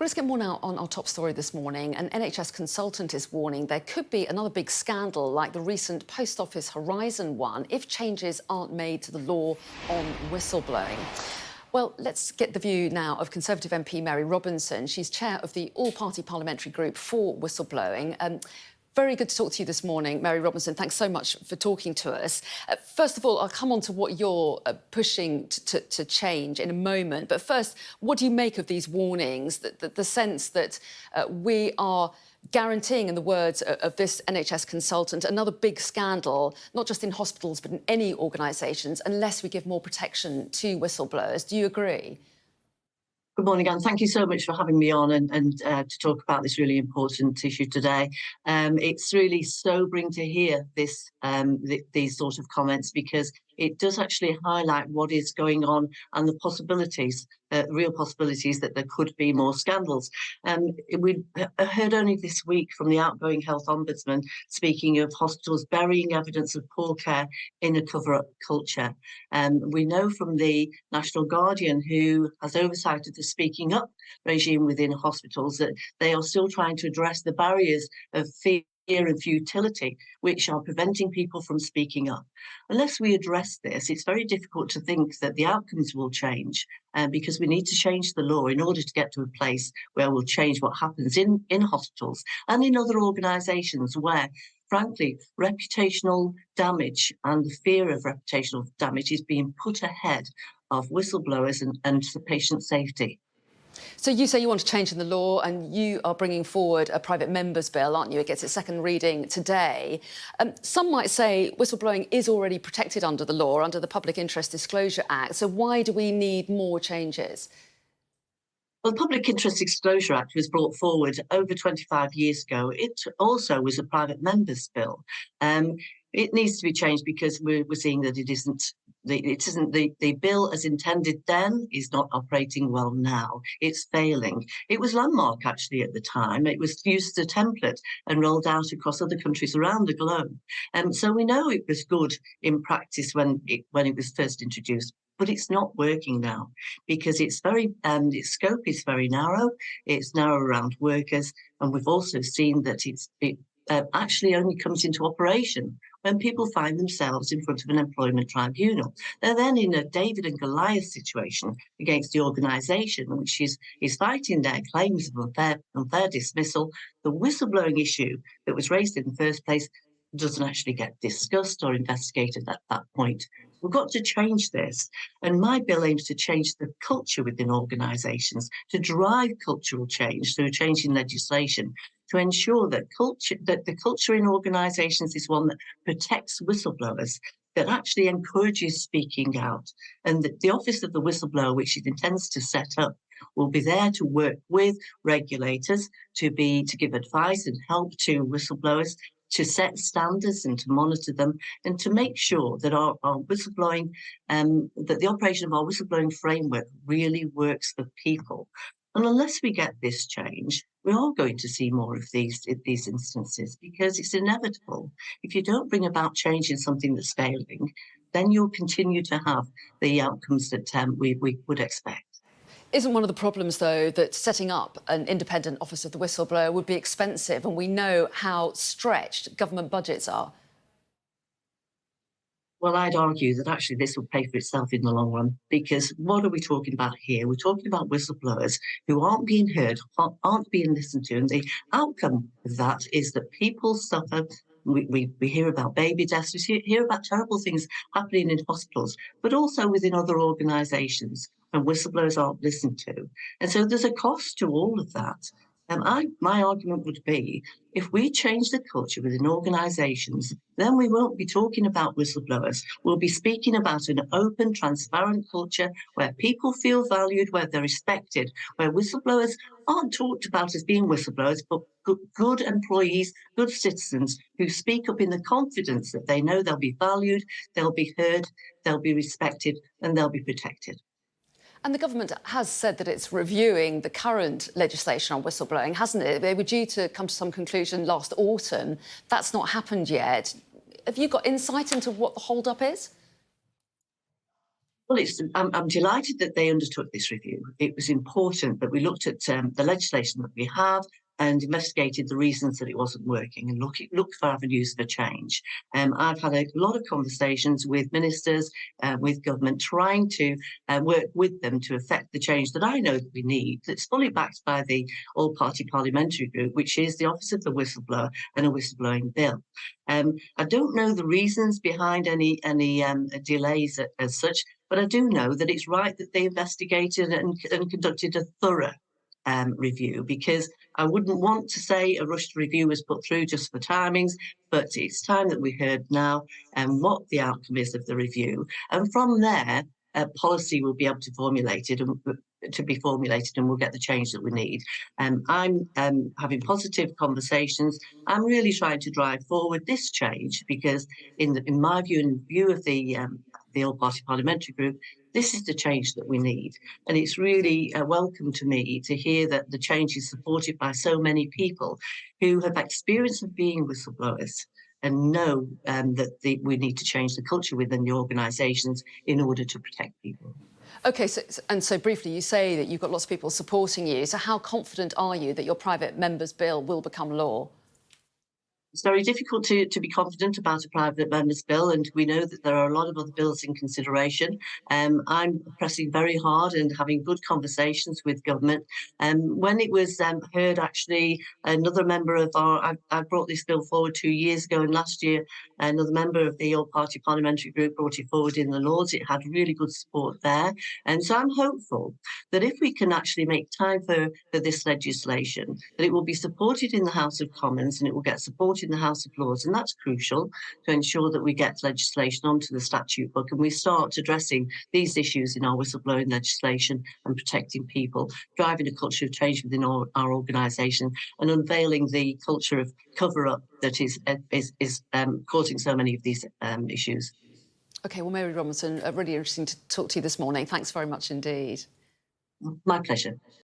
Let's get more now on our top story this morning. An NHS consultant is warning there could be another big scandal like the recent Post Office Horizon one if changes aren't made to the law on whistleblowing. Well, let's get the view now of Conservative MP Mary Robinson. She's chair of the all-party parliamentary group for whistleblowing. Very good to talk to you this morning, Mary Robinson. Thanks so much for talking to us. First of all, I'll come on to what you're pushing to change in a moment. But first, what do you make of these warnings, the sense that we are guaranteeing, in the words of this NHS consultant, another big scandal, not just in hospitals but in any organisations, unless we give more protection to whistleblowers? Do you agree? Good morning, Anne. Thank you so much for having me on and to talk about this really important issue today. It's really sobering to hear these sort of comments, because it does actually highlight what is going on and the possibilities, real possibilities that there could be more scandals. We heard only this week from the outgoing health ombudsman speaking of hospitals burying evidence of poor care in a cover-up culture. We know from the National Guardian, who has oversight of the speaking up regime within hospitals, that they are still trying to address the barriers of fear and futility, which are preventing people from speaking up. Unless we address this, it's very difficult to think that the outcomes will change, because we need to change the law in order to get to a place where we'll change what happens in hospitals and in other organisations where, frankly, reputational damage and the fear of reputational damage is being put ahead of whistleblowers and the patient safety. So you say you want to change in the law, and you are bringing forward a private member's bill, aren't you? It gets its second reading today. Some might say whistleblowing is already protected under the law, under the Public Interest Disclosure Act. So why do we need more changes? Well, the Public Interest Disclosure Act was brought forward over 25 years ago. It also was a private member's bill. It needs to be changed because we're seeing that the bill as intended then is not operating well now. It's failing. It was landmark actually at the time. It was used as a template and rolled out across other countries around the globe. So we know it was good in practice when it was first introduced. But it's not working now because its scope is very narrow. It's narrow around workers, and we've also seen that it actually only comes into operation when people find themselves in front of an employment tribunal. They're then in a David and Goliath situation against the organisation, which is fighting their claims of unfair dismissal. The whistleblowing issue that was raised in the first place doesn't actually get discussed or investigated at that point. We've got to change this. And my bill aims to change the culture within organisations, to drive cultural change through changing legislation, to ensure that the culture in organisations is one that protects whistleblowers, that actually encourages speaking out, and that the Office of the Whistleblower, which it intends to set up, will be there to work with regulators, to give advice and help to whistleblowers, to set standards and to monitor them, and to make sure that our whistleblowing, that the operation of our whistleblowing framework really works for people. And unless we get this change, we are going to see more of these instances, because it's inevitable. If you don't bring about change in something that's failing, then you'll continue to have the outcomes that we would expect. Isn't one of the problems, though, that setting up an independent Office of the Whistleblower would be expensive, and we know how stretched government budgets are? Well, I'd argue that actually this will pay for itself in the long run, because what are we talking about here? We're talking about whistleblowers who aren't being heard, aren't being listened to, and the outcome of that is that people suffer. We hear about baby deaths, we hear about terrible things happening in hospitals, but also within other organisations, and whistleblowers aren't listened to. And so there's a cost to all of that. My argument would be, if we change the culture within organisations, then we won't be talking about whistleblowers. We'll be speaking about an open, transparent culture where people feel valued, where they're respected, where whistleblowers aren't talked about as being whistleblowers, but good employees, good citizens who speak up in the confidence that they know they'll be valued, they'll be heard, they'll be respected, and they'll be protected. And the government has said that it's reviewing the current legislation on whistleblowing, hasn't it? They were due to come to some conclusion last autumn. That's not happened yet. Have you got insight into what the hold-up is? Well, I'm delighted that they undertook this review. It was important that we looked at the legislation that we have and investigated the reasons that it wasn't working and looked for avenues for change. I've had a lot of conversations with ministers, with government, trying to work with them to effect the change that I know that we need, that's fully backed by the all-party parliamentary group, which is the Office of the Whistleblower and a whistleblowing bill. I don't know the reasons behind any delays as such, but I do know that it's right that they investigated and conducted a thorough review, because I wouldn't want to say a rushed review was put through just for timings, but it's time that we heard now what the outcome is of the review. And from there, policy will be able to be formulated, and we'll get the change that we need. I'm having positive conversations. I'm really trying to drive forward this change because, in my view, in view of the all-party parliamentary group, this is the change that we need. And it's really welcome to me to hear that the change is supported by so many people who have experience of being whistleblowers and know that we need to change the culture within the organisations in order to protect people. OK, so briefly, you say that you've got lots of people supporting you. So how confident are you that your private member's bill will become law? It's very difficult to be confident about a private member's bill, and we know that there are a lot of other bills in consideration. I'm pressing very hard and having good conversations with government. When it was heard, actually, another member of I brought this bill forward 2 years ago, and last year another member of the all-party parliamentary group brought it forward in the Lords. It had really good support there, and so I'm hopeful that if we can actually make time for this legislation, that it will be supported in the House of Commons and it will get supported in the House of Lords, and that's crucial to ensure that we get legislation onto the statute book and we start addressing these issues in our whistleblowing legislation and protecting people, driving a culture of change within our organisation, and unveiling the culture of cover-up that is causing so many of these issues. OK, well, Mary Robinson, really interesting to talk to you this morning. Thanks very much indeed. My pleasure.